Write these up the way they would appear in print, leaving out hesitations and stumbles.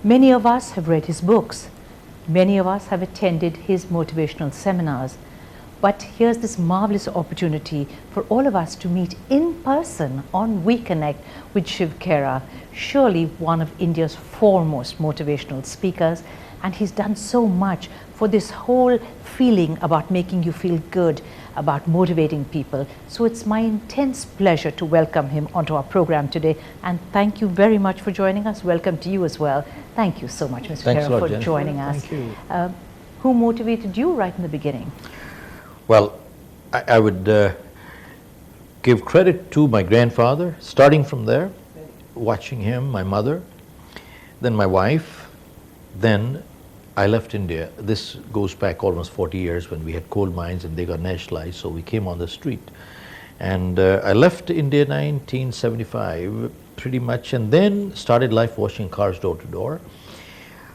Many of us have read his books. Many of us have attended his motivational seminars. But here's this marvelous opportunity for all of us to meet in person on WeConnect with Shiv Khera, surely one of India's foremost motivational speakers. And he's done so much for this whole feeling about making you feel good, about motivating people. So it's my intense pleasure to welcome him onto our program today. And thank you very much for joining us. Welcome to you as well. Thank you so much, Mr. Khera, for joining us. Thank you. Who motivated you right in the beginning? Well, I would give credit to my grandfather, starting from there, watching him, my mother, then my wife, then I left India. This goes back almost 40 years when we had coal mines and they got nationalized, so we came on the street. And I left India in 1975, pretty much, and then started life washing cars door to door.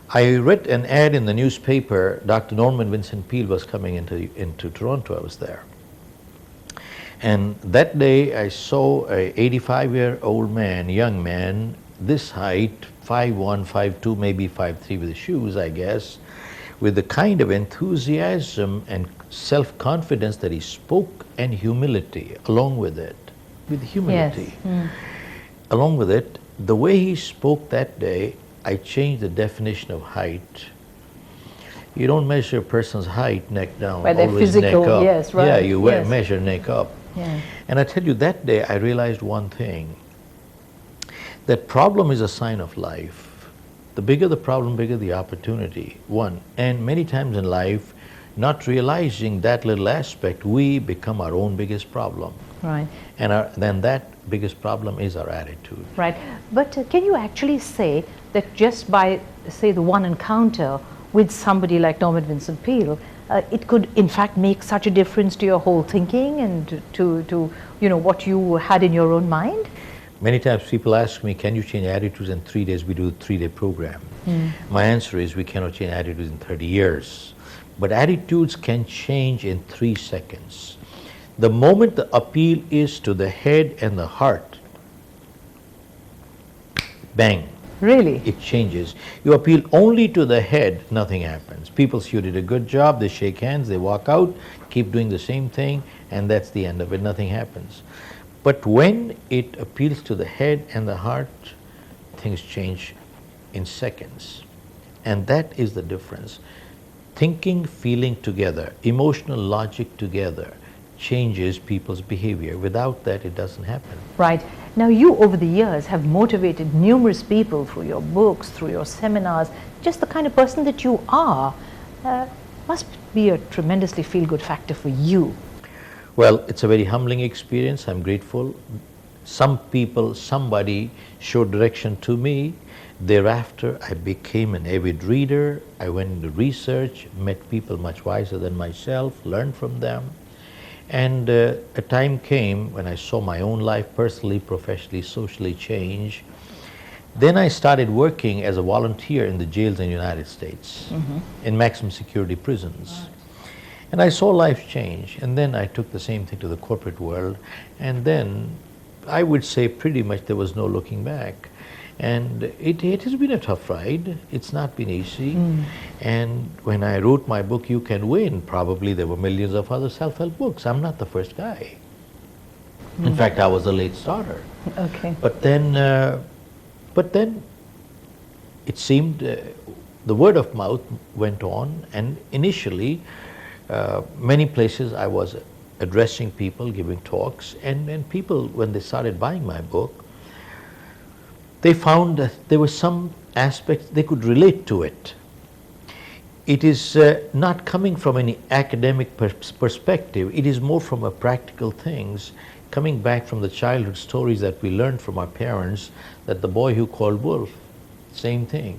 I read an ad in the newspaper. Dr. Norman Vincent Peale was coming into Toronto. I was there. And that day I saw a 85-year-old man, young man, this height, 5'1", 5'2", maybe 5'3", with the shoes, I guess, with the kind of enthusiasm and self-confidence that he spoke, and humility along with it. With humility. Yes. Along with it, the way he spoke that day, I changed the definition of height. You don't measure a person's height neck down, By their always physical, neck up. yes, right. Yeah, you Yes. measure neck up. Yeah. And I tell you, that day I realized one thing, that problem is a sign of life. The bigger the problem, bigger the opportunity, one. And many times in life, not realizing that little aspect, we become our own biggest problem. Right. And then that biggest problem is our attitude. Right. But can you actually say that just by, say, the one encounter with somebody like Norman Vincent Peale, it could in fact make such a difference to your whole thinking and to what you had in your own mind? Many times people ask me, can you change attitudes in 3 days? We do a 3-day program. My answer is, we cannot change attitudes in 30 years. But attitudes can change in 3 seconds. The moment the appeal is to the head and the heart, bang. Really? It changes. You appeal only to the head, nothing happens. People see you did a good job, they shake hands, they walk out, keep doing the same thing, and that's the end of it, nothing happens. But when it appeals to the head and the heart, things change in seconds. And that is the difference. Thinking, feeling together, emotional logic together, changes people's behavior. Without that, it doesn't happen. Right. Now, you over the years have motivated numerous people through your books, through your seminars. Just the kind of person that you are must be a tremendously feel-good factor for you. Well, it's a very humbling experience. I'm grateful. Some people, somebody showed direction to me. Thereafter, I became an avid reader. I went into research, met people much wiser than myself, learned from them. And a time came when I saw my own life personally, professionally, socially change. Then I started working as a volunteer in the jails in the United States, in maximum security prisons. And I saw life change. And then I took the same thing to the corporate world. And then I would say pretty much there was no looking back. And it has been a tough ride. It's not been easy. And when I wrote my book, You Can Win, probably there were millions of other self-help books. I'm not the first guy. In fact, I was a late starter. Okay. But then it seemed the word of mouth went on, and initially many places I was addressing people, giving talks, and people, when they started buying my book, they found that there were some aspects they could relate to it. It is not coming from any academic perspective. It is more from a practical things, coming back from the childhood stories that we learned from our parents, that the boy who called wolf, same thing.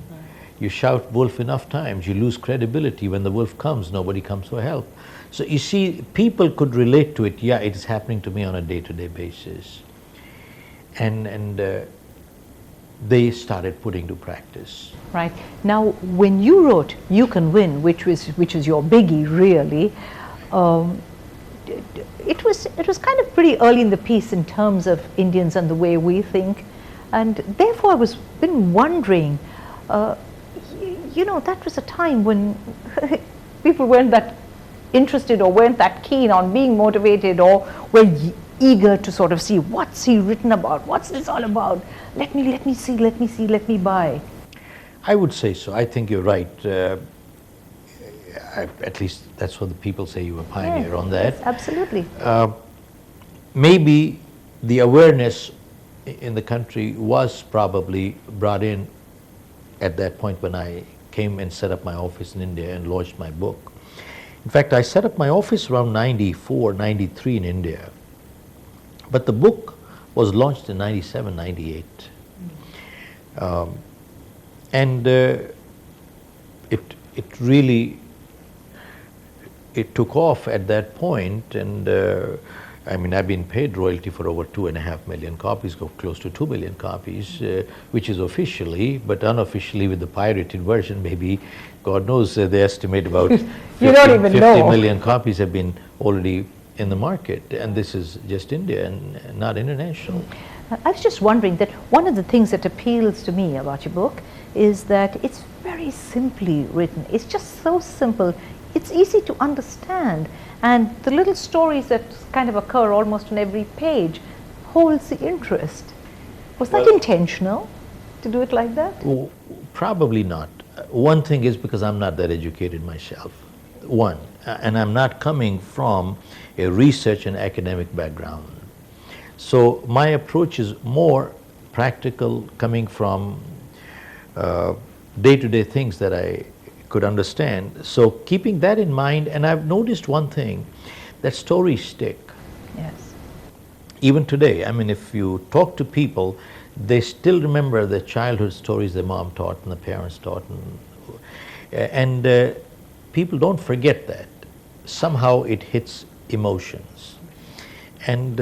You shout wolf enough times, you lose credibility. When the wolf comes, nobody comes for help. So you see, people could relate to it. Yeah, it is happening to me on a day-to-day basis. And they started putting to practice. Right. Now, when you wrote You Can Win, which is your biggie, really, it was kind of pretty early in the piece in terms of Indians and the way we think. And therefore, I was been wondering, you know, that was a time when people weren't that interested or weren't that keen on being motivated, or were eager to sort of see what's he written about, what's this all about, let me see, let me buy. I would say so. I think you're right. At least that's what the people say. You were a pioneer on that. Yes, absolutely. Maybe the awareness in the country was probably brought in at that point when I came and set up my office in India and launched my book. In fact, I set up my office around 94, 93 in India. But the book was launched in 97, 98. And it really, it took off at that point, and I mean, I've been paid royalty for over 2.5 million copies, close to 2 million copies, which is officially, but unofficially with the pirated version, maybe, God knows, they estimate about 50 million copies have been already in the market, and this is just India and not international. I was just wondering that one of the things that appeals to me about your book is that it's very simply written. It's just so simple. It's easy to understand, and the little stories that kind of occur almost on every page holds the interest. Was that intentional to do it like that? Well, probably not. One thing is because I'm not that educated myself. One, and I'm not coming from a research and academic background. So my approach is more practical, coming from day-to-day things that I could understand. So keeping that in mind, and I've noticed one thing, that stories stick. Yes. Even today, I mean, if you talk to people, they still remember the childhood stories their mom taught and the parents taught, and people don't forget that. Somehow it hits emotions, and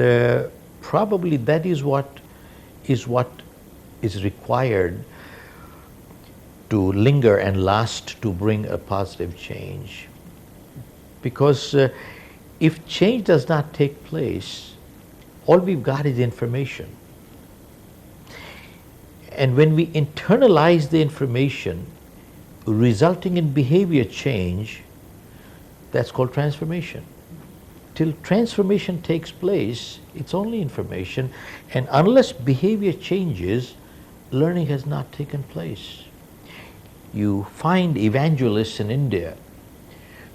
probably that is what is required to linger and last, to bring a positive change. Because if change does not take place, all we've got is information. And when we internalize the information, resulting in behavior change, that's called transformation. Till transformation takes place, it's only information, and unless behavior changes, learning has not taken place. You find evangelists in India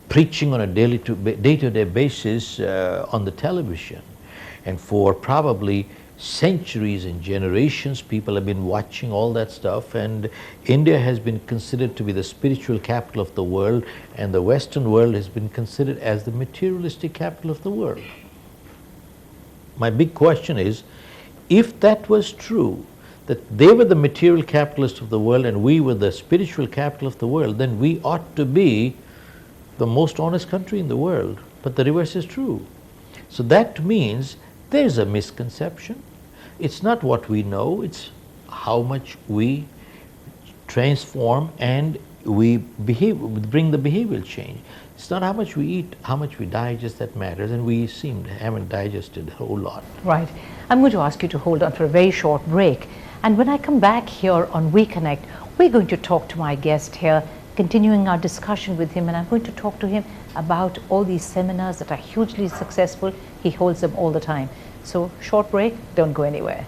preaching on a day-to-day basis on the television, and for probably centuries and generations people have been watching all that stuff, and India has been considered to be the spiritual capital of the world, and the Western world has been considered as the materialistic capital of the world. My big question is, if that was true, that they were the material capitalists of the world and we were the spiritual capital of the world, then we ought to be the most honest country in the world. But the reverse is true. So that means there's a misconception. It's not what we know, it's how much we transform and we bring the behavioral change. It's not how much we eat, how much we digest that matters, and we haven't digested a whole lot. Right. I'm going to ask you to hold on for a very short break. And when I come back here on We Connect, we're going to talk to my guest here, continuing our discussion with him, and I'm going to talk to him about all these seminars that are hugely successful. He holds them all the time. So, short break, don't go anywhere.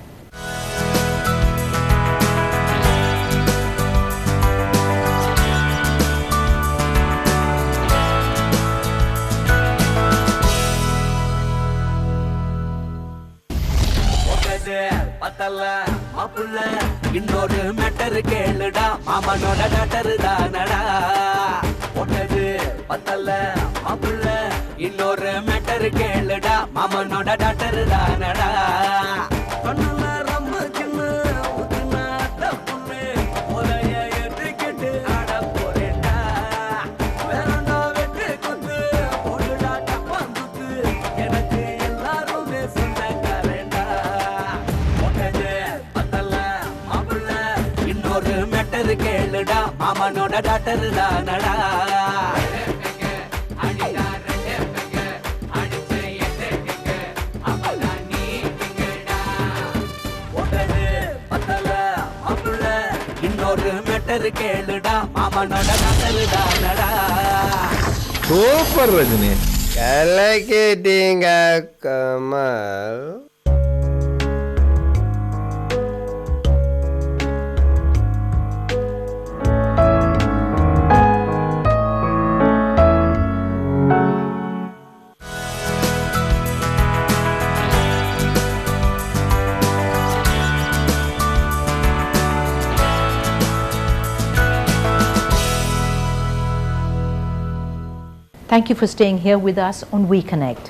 இன்னொரு matter கேளுடா மாமனோட daughter தானடா ஒட்டது பத்தல மாப்புள்ள இன்னொரு matter கேளுடா மாமனோட daughter தானடா கண்ணுல ரம்ம சின்ன உத்துனா தப்புன்னு ஒலைய ஏத்துக்கிட்டு ஆட போறேன்டா வேறண்டா வெட்டு குத்து போடுடா டப்பாந்துத்து எனக்கு எல்லாருமே சொந்தக்காரேன்டா ஒட்டது கேளுடா மாமனோட டாட்டர் தானடா இன்னொரு மேட்டர் கேளுடா மாமனோட டாக்டர் தானடா சூப்பர் ரஜினி. கலக்கிட்டீங்க Kamal. Thank you for staying here with us on We Connect.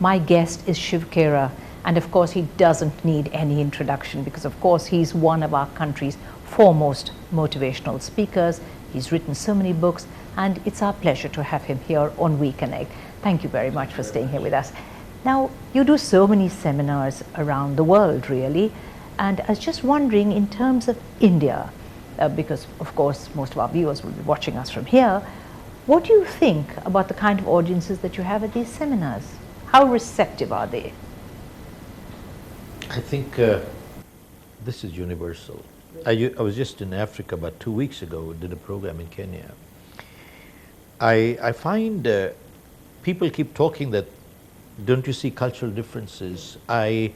My guest is Shiv Khera, and of course he doesn't need any introduction because of course he's one of our country's foremost motivational speakers. He's written so many books, and it's our pleasure to have him here on We Connect. Thank you very much for staying here with us. Now, you do so many seminars around the world, really, and I was just wondering in terms of India, because of course most of our viewers will be watching us from here, what do you think about the kind of audiences that you have at these seminars? How receptive are they? I think this is universal. I was just in Africa about 2 weeks ago, did a program in Kenya. I find people keep talking that, don't you see cultural differences? I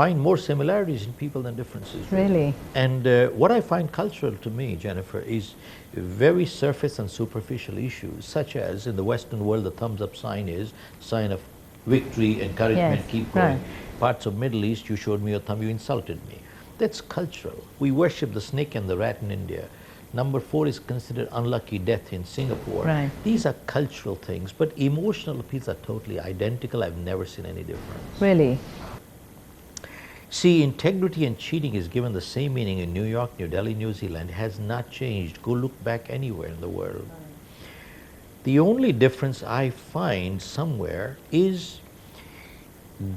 find more similarities in people than differences. Really? And what I find cultural to me, Jennifer, is very surface and superficial issues, such as in the Western world, the thumbs up sign is sign of victory, encouragement, Yes, keep going. right. Parts of Middle East, you showed me your thumb, you insulted me. That's cultural. We worship the snake and the rat in India. Number 4 is considered unlucky death in Singapore. Right. These are cultural things, but emotional appeals are totally identical. I've never seen any difference. Really? See, integrity and cheating is given the same meaning in New York, New Delhi, New Zealand. It has not changed. Go look back anywhere in the world. The only difference I find somewhere is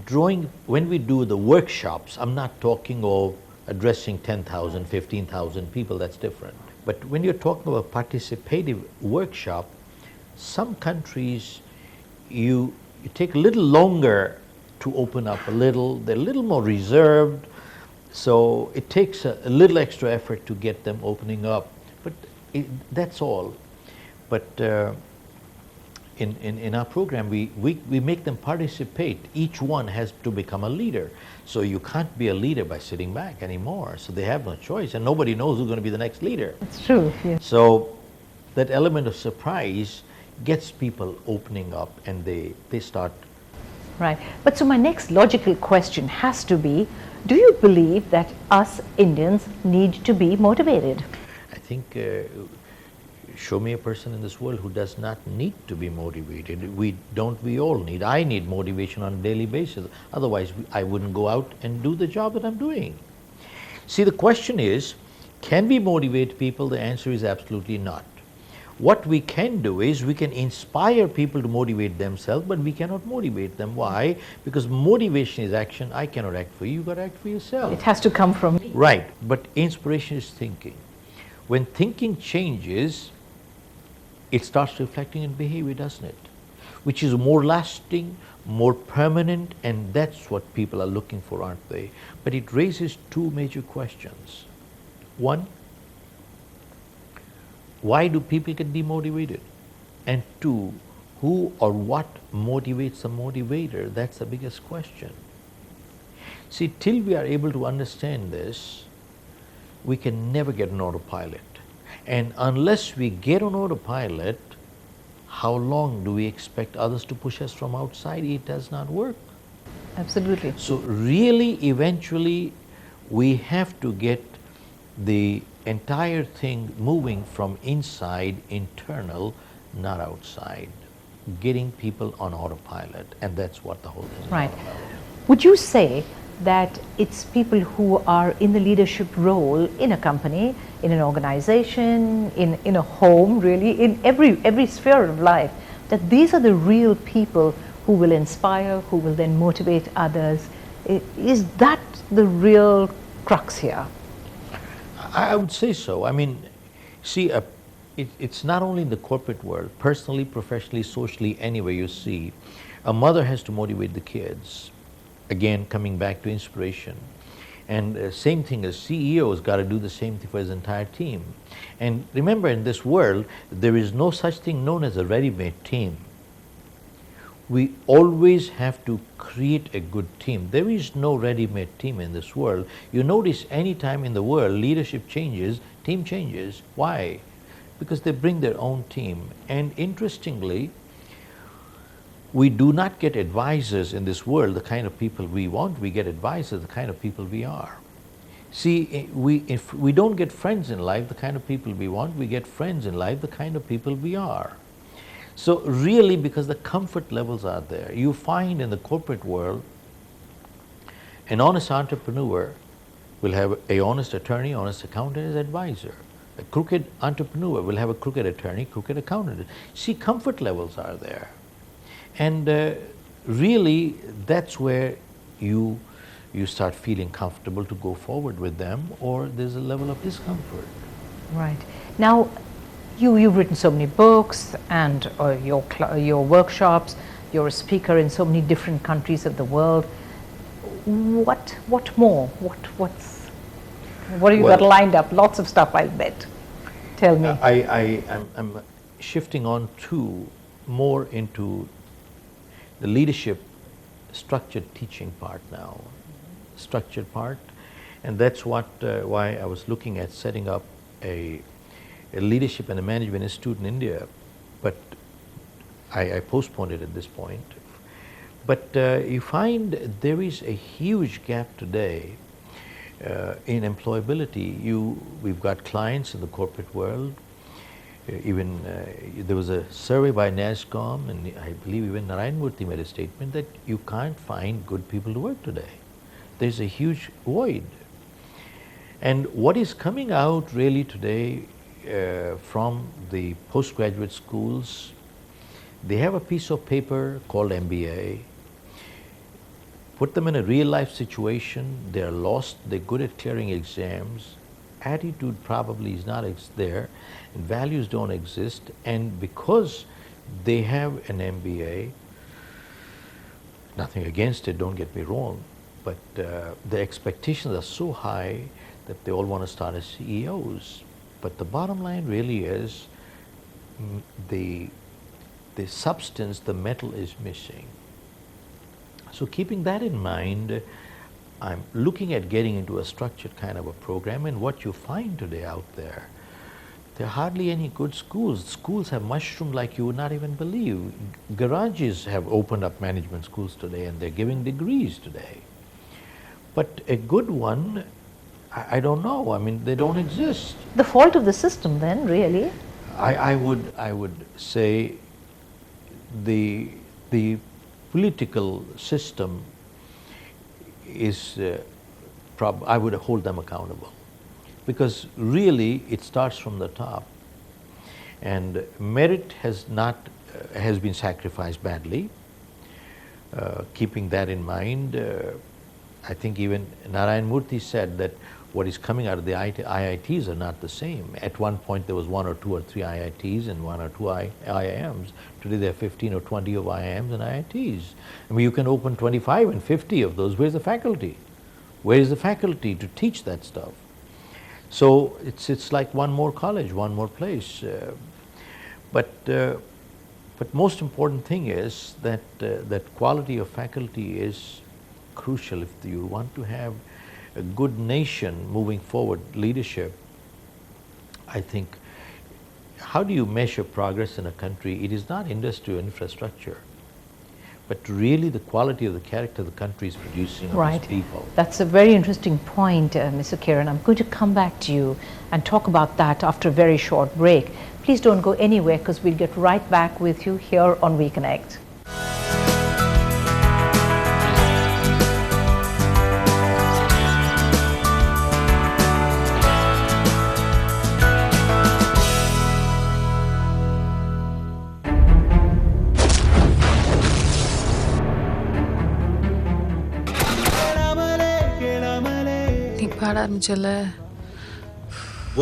drawing, when we do the workshops, I'm not talking of addressing 10,000, 15,000 people, that's different. But when you're talking about participative workshop, some countries you take a little longer to open up a little, they're a little more reserved, so it takes a little extra effort to get them opening up, but that's all. But in our program, we make them participate. Each one has to become a leader. So you can't be a leader by sitting back anymore. So they have no choice, and nobody knows who's going to be the next leader. It's true. Yes. So that element of surprise gets people opening up, and they start. Right. But so my next logical question has to be, do you believe that us Indians need to be motivated? I think show me a person in this world who does not need to be motivated. We all need. I need motivation on a daily basis. Otherwise, I wouldn't go out and do the job that I'm doing. See, the question is, can we motivate people? The answer is absolutely not. What we can do is we can inspire people to motivate themselves, but we cannot motivate them. Why? Because motivation is action. I cannot act for you. You've got to act for yourself. It has to come from me. Right. But inspiration is thinking. When thinking changes, it starts reflecting in behavior, doesn't it? Which is more lasting, more permanent, and that's what people are looking for, aren't they? But it raises two major questions. One, why do people get demotivated? And two, who or what motivates a motivator? That's the biggest question. See, till we are able to understand this, we can never get on autopilot. And unless we get on autopilot, how long do we expect others to push us from outside? It does not work. Absolutely. So really, eventually, we have to get the entire thing moving from inside, internal, not outside. Getting people on autopilot, and that's what the whole thing is Right. all about. Would you say that it's people who are in the leadership role in a company, in an organization, in a home, really, in every sphere of life, that these are the real people who will inspire, who will then motivate others? Is that the real crux here? I would say so. I mean, see, it's not only in the corporate world, personally, professionally, socially, anywhere you see, a mother has to motivate the kids. Again, coming back to inspiration. And same thing as CEO has got to do the same thing for his entire team. And remember, in this world, there is no such thing known as a ready-made team. We always have to create a good team. There is no ready-made team in this world. You notice any time in the world leadership changes, team changes. Why? Because they bring their own team. And interestingly, we do not get advisors in this world, the kind of people we want. We get advisors, the kind of people we are. See, if we don't get friends in life, the kind of people we want, we get friends in life, the kind of people we are. So really, because the comfort levels are there, you find in the corporate world, an honest entrepreneur will have an honest attorney, honest accountant as advisor. A crooked entrepreneur will have a crooked attorney, crooked accountant. See, comfort levels are there. And really, that's where you start feeling comfortable to go forward with them, or there's a level of discomfort. Right. Now, you've written so many books and your workshops. You're a speaker in so many different countries of the world. What more? What have you got lined up? Lots of stuff, I bet. Tell me. I'm shifting on to more into the leadership structured teaching part now, structured part, and that's what why I was looking at setting up a leadership and a management institute in India, but I postponed it at this point. But you find there is a huge gap today in employability. We've got clients in the corporate world. Even there was a survey by NASSCOM, and I believe even Narayan Murthy made a statement that you can't find good people to work today. There's a huge void. And what is coming out really today from the postgraduate schools, they have a piece of paper called MBA. Put them in a real life situation, they're lost, they're good at clearing exams, attitude probably is not there, and values don't exist, and because they have an MBA, nothing against it, don't get me wrong, but the expectations are so high that they all want to start as CEOs. But the bottom line really is the substance, the metal is missing. So keeping that in mind, I'm looking at getting into a structured kind of a program, and what you find today out there are hardly any good schools. Schools have mushroomed like you would not even believe. Garages have opened up management schools today, and they're giving degrees today. But a good one, I don't know. I mean, they don't exist. The fault of the system then, really? I would say the political system is, I would hold them accountable, because really it starts from the top, and merit has been sacrificed badly. Keeping that in mind, I think even Narayan Murthy said that what is coming out of the IITs are not the same. At one point there was 1 or 2 or 3 IITs and 1 or 2 IIMs. Today there are 15 or 20 of IIMs and IITs. I mean, you can open 25 and 50 of those. Where's the faculty? Where is the faculty to teach that stuff? So it's like one more college, one more place. But most important thing is that that quality of faculty is crucial if you want to have a good nation moving forward, leadership. I think, how do you measure progress in a country? It is not industrial infrastructure, but really the quality of the character the country is producing of its people. That's a very interesting point, Mr. Khera. I'm going to come back to you and talk about that after a very short break. Please don't go anywhere, because we'll get right back with you here on We Connect. பாட ஆரம்பிச்சல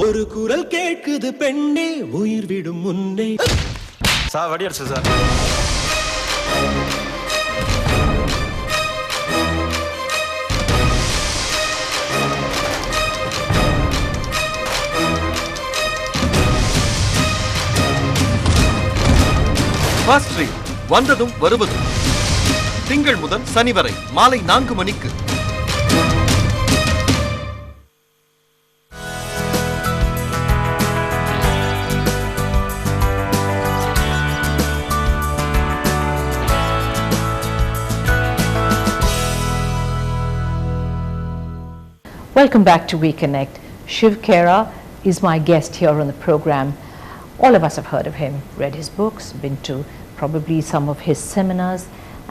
ஒரு குரல் கேட்குது பெண்ணே உயிர் விடும் முன்னே sir வடி அடிச்சு சார் ஃபாஸ்ட் ட்ரீம் வந்ததும் வருவதும் திங்கள் முதல் சனி வரை மாலை 4 மணிக்கு. Welcome back to We Connect. Shiv Khera is my guest here on the program. All of us have heard of him, read his books, been to probably some of his seminars,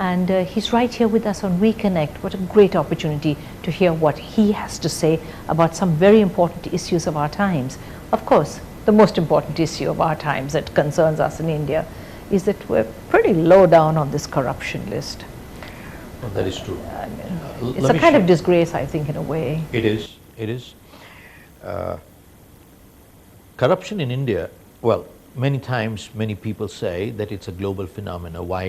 and he's right here with us on We Connect. What a great opportunity to hear what he has to say about some very important issues of our times. Of course, the most important issue of our times that concerns us in India is that we're pretty low down on this corruption list. Well, that is true. It's a kind of disgrace, I think, in a way. It is. It is. Corruption in India, well, many times many people say that it's a global phenomenon. Why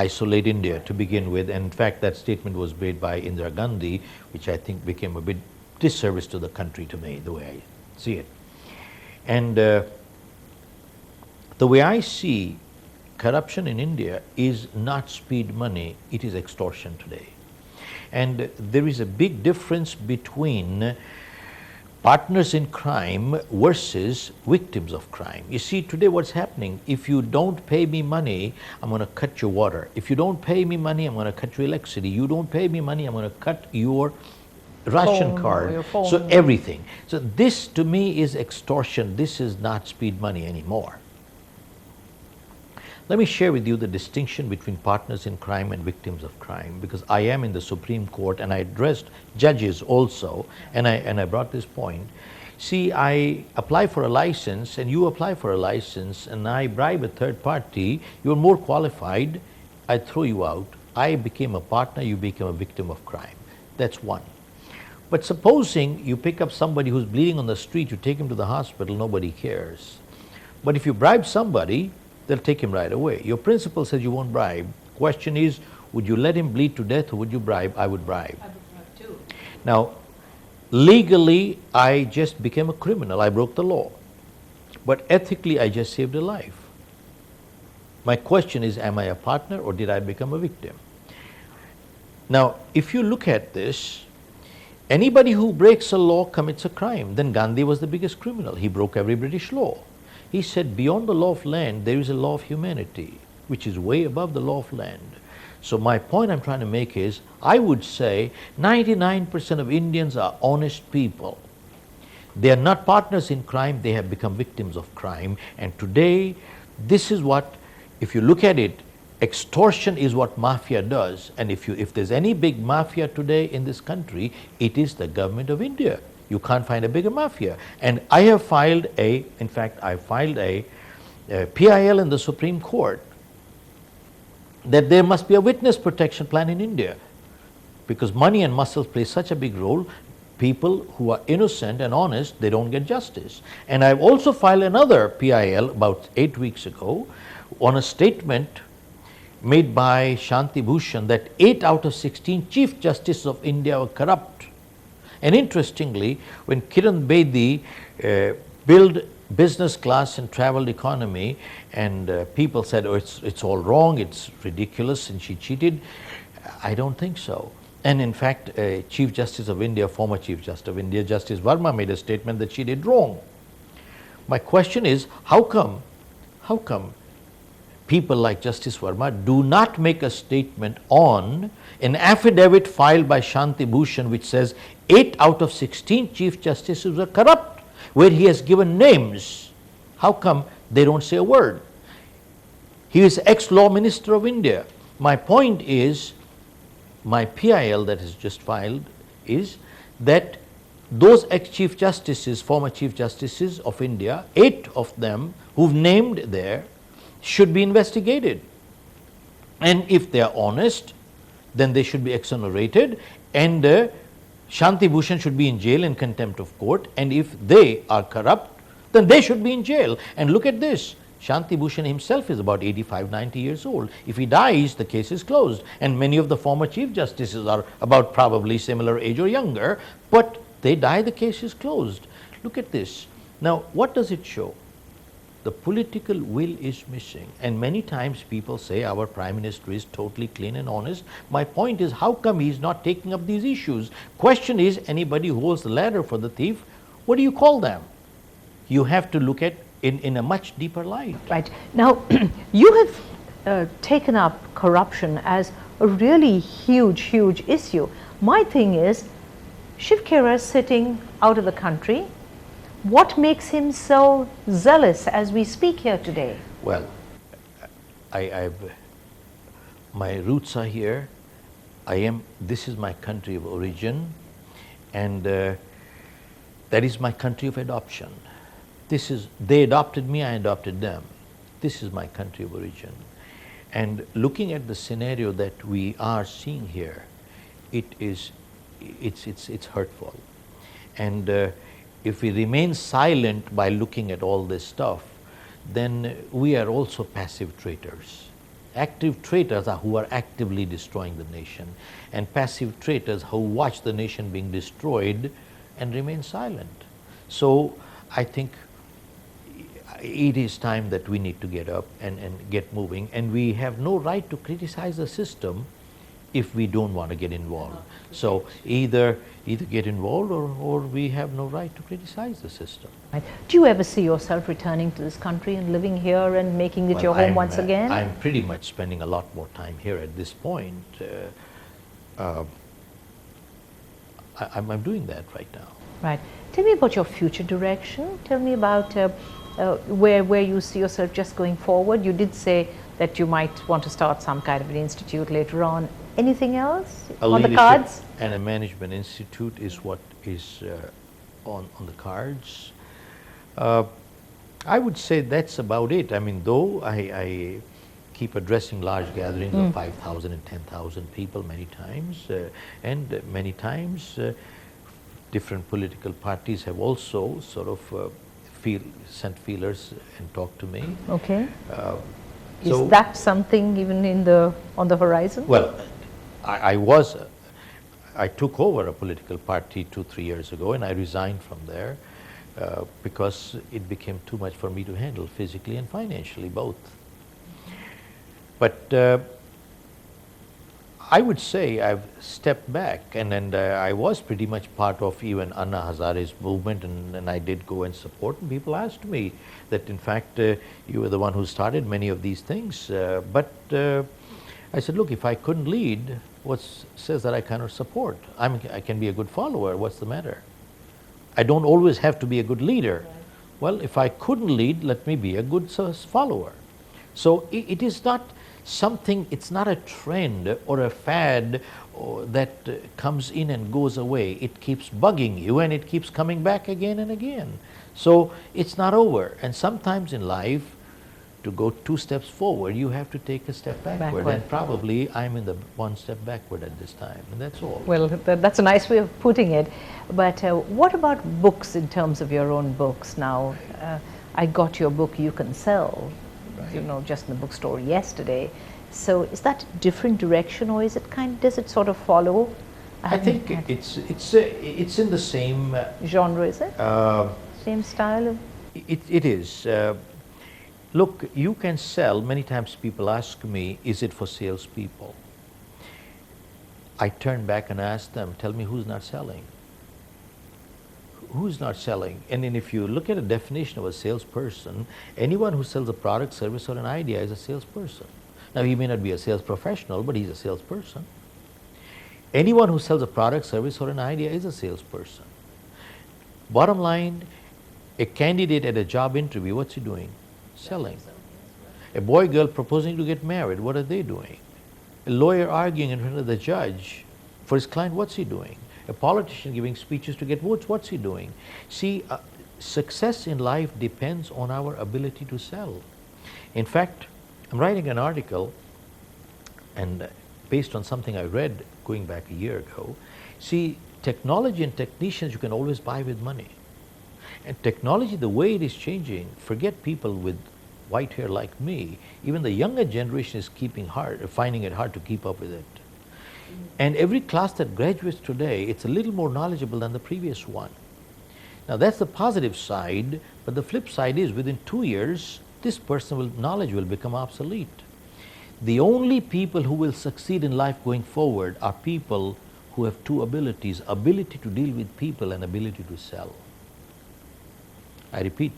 isolate India to begin with? And in fact, that statement was made by Indira Gandhi, which I think became a bit disservice to the country to me, the way I see it. And the way I see corruption in India is not speed money, it is extortion today. And there is a big difference between partners in crime versus victims of crime. You see, today what's happening, if you don't pay me money, I'm going to cut your water. If you don't pay me money, I'm going to cut your electricity. You don't pay me money, I'm going to cut your ration card. So everything. So this to me is extortion. This is not speed money anymore. Let me share with you the distinction between partners in crime and victims of crime, because I am in the Supreme Court and I addressed judges also, and I brought this point. See, I apply for a license and you apply for a license and I bribe a third party, you're more qualified, I throw you out. I became a partner, you became a victim of crime. That's one. But supposing you pick up somebody who's bleeding on the street, you take him to the hospital, nobody cares. But if you bribe somebody, they'll take him right away. Your principal says you won't bribe. Question is, would you let him bleed to death or would you bribe? I would bribe. I would bribe too. Now, legally, I just became a criminal. I broke the law. But ethically, I just saved a life. My question is, am I a partner or did I become a victim? Now, if you look at this, anybody who breaks a law commits a crime. Then Gandhi was the biggest criminal. He broke every British law. He said, beyond the law of land, there is a law of humanity, which is way above the law of land. So my point I'm trying to make is, I would say 99% of Indians are honest people. They are not partners in crime, they have become victims of crime. And today, this is what, if you look at it, extortion is what mafia does. And if there's any big mafia today in this country, it is the government of India. You can't find a bigger mafia. And I have filed I filed a PIL in the Supreme Court that there must be a witness protection plan in India, because money and muscles play such a big role. People who are innocent and honest, they don't get justice. And I've also filed another PIL about 8 weeks ago on a statement made by Shanti Bhushan that 8 out of 16 Chief Justices of India were corrupt. And interestingly, when Kiran Bedi built business class and traveled economy, and people said, oh, it's all wrong, it's ridiculous, and she cheated, I don't think so. And in fact, Chief Justice of India, former Chief Justice of India, Justice Verma, made a statement that she did wrong. My question is, how come people like Justice Verma do not make a statement on an affidavit filed by Shanti Bhushan which says 8 out of 16 Chief Justices are corrupt, where he has given names? How come they don't say a word? He is ex-law minister of India. My point is, my PIL that is just filed is that those ex-Chief Justices, former Chief Justices of India, 8 of them who've named there, should be investigated. And if they are honest, then they should be exonerated, and Shanti Bhushan should be in jail in contempt of court, and if they are corrupt, then they should be in jail. And look at this, Shanti Bhushan himself is about 85, 90 years old. If he dies, the case is closed, and many of the former Chief Justices are about probably similar age or younger, but they die, the case is closed. Look at this. Now, what does it show? The political will is missing. And many times people say our Prime Minister is totally clean and honest. My point is, how come he's not taking up these issues? Question is, anybody who holds the ladder for the thief, what do you call them? You have to look at in a much deeper light. Right. Now, you have taken up corruption as a really huge issue. My thing is, Shiv Khera is sitting out of the country. What makes him so zealous as we speak here today? Well, my roots are here. This is my country of origin, and that is my country of adoption. They adopted me, I adopted them. This is my country of origin. And looking at the scenario that we are seeing here, it's hurtful. And if we remain silent by looking at all this stuff, then we are also passive traitors. Active traitors are who are actively destroying the nation, and passive traitors who watch the nation being destroyed and remain silent. So I think it is time that we need to get up and get moving, and we have no right to criticize the system if we don't want to get involved. So either get involved or we have no right to criticize the system. Right. Do you ever see yourself returning to this country and living here and making it your home once again? I'm pretty much spending a lot more time here at this point. I'm doing that right now. Right. Tell me about your future direction. Tell me about where you see yourself just going forward. You did say that you might want to start some kind of an institute later on. Anything else on the cards? And a management institute is what is on the cards. I would say that's about it. I mean, though I keep addressing large gatherings of 5,000 and 10,000 people many times, and many times different political parties have also sort of sent feelers and talked to me. Okay. Is that something even on the horizon? Well, I took over a political party 2-3 years ago, and I resigned from there because it became too much for me to handle physically and financially, both. But I would say I've stepped back, and I was pretty much part of even Anna Hazare's movement, and I did go and support, and people asked me that in fact you were the one who started many of these things, but I said, look, if I couldn't lead, what says that I cannot support? I can be a good follower, what's the matter? I don't always have to be a good leader. Well, if I couldn't lead, let me be a good follower. So it is not something, it's not a trend or a fad that comes in and goes away. It keeps bugging you and it keeps coming back again and again. So it's not over. And sometimes in life, to go 2 steps forward, you have to take a step backward. And probably I'm in the 1 step backward at this time, and that's all. Well, that's a nice way of putting it. But what about books in terms of your own books now? I got your book, You Can Sell, just in the bookstore yesterday. So is that a different direction, or is it does it sort of follow? I think it's in the same genre, is it? Same style of? It is. Look, You Can Sell, many times people ask me, is it for salespeople? I turn back and ask them, tell me who's not selling? Who's not selling? And then if you look at a definition of a salesperson, anyone who sells a product, service, or an idea is a salesperson. Now, he may not be a sales professional, but he's a salesperson. Anyone who sells a product, service, or an idea is a salesperson. Bottom line, a candidate at a job interview, what's he doing? Selling. A boy, girl proposing to get married, what are they doing? A lawyer arguing in front of the judge for his client, what's he doing? A politician giving speeches to get votes, what's he doing? See, success in life depends on our ability to sell. In fact, I'm writing an article, and based on something I read going back a year ago. See, technology and technicians you can always buy with money. And technology, the way it is changing, forget people with white hair like me, even the younger generation is finding it hard to keep up with it. And every class that graduates today, it's a little more knowledgeable than the previous one. Now that's the positive side, but the flip side is within 2 years, this knowledge will become obsolete. The only people who will succeed in life going forward are people who have two abilities, ability to deal with people and ability to sell. I repeat,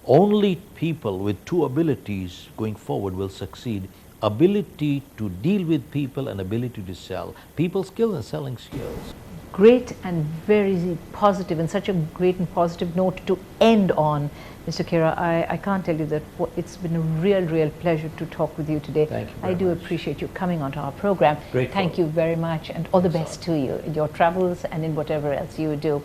only people with two abilities going forward will succeed, ability to deal with people and ability to sell. People skills and selling skills. Great and very positive, and such a great and positive note to end on. Mr. Khera, I can't tell you that it's been a real pleasure to talk with you today. Thank you I very do much. appreciate you coming onto our program. Grateful. Thank you very much, and all the best to you in your travels and in whatever else you do.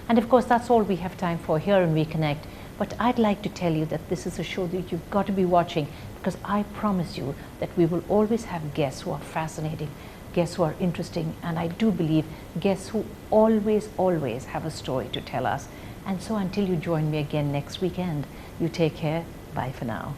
And of course, that's all we have time for here in Reconnect. But I'd like to tell you that this is a show that you've got to be watching, because I promise you that we will always have guests who are fascinating, guests who are interesting, and I do believe guests who always have a story to tell us. And so until you join me again next weekend, you take care. Bye for now.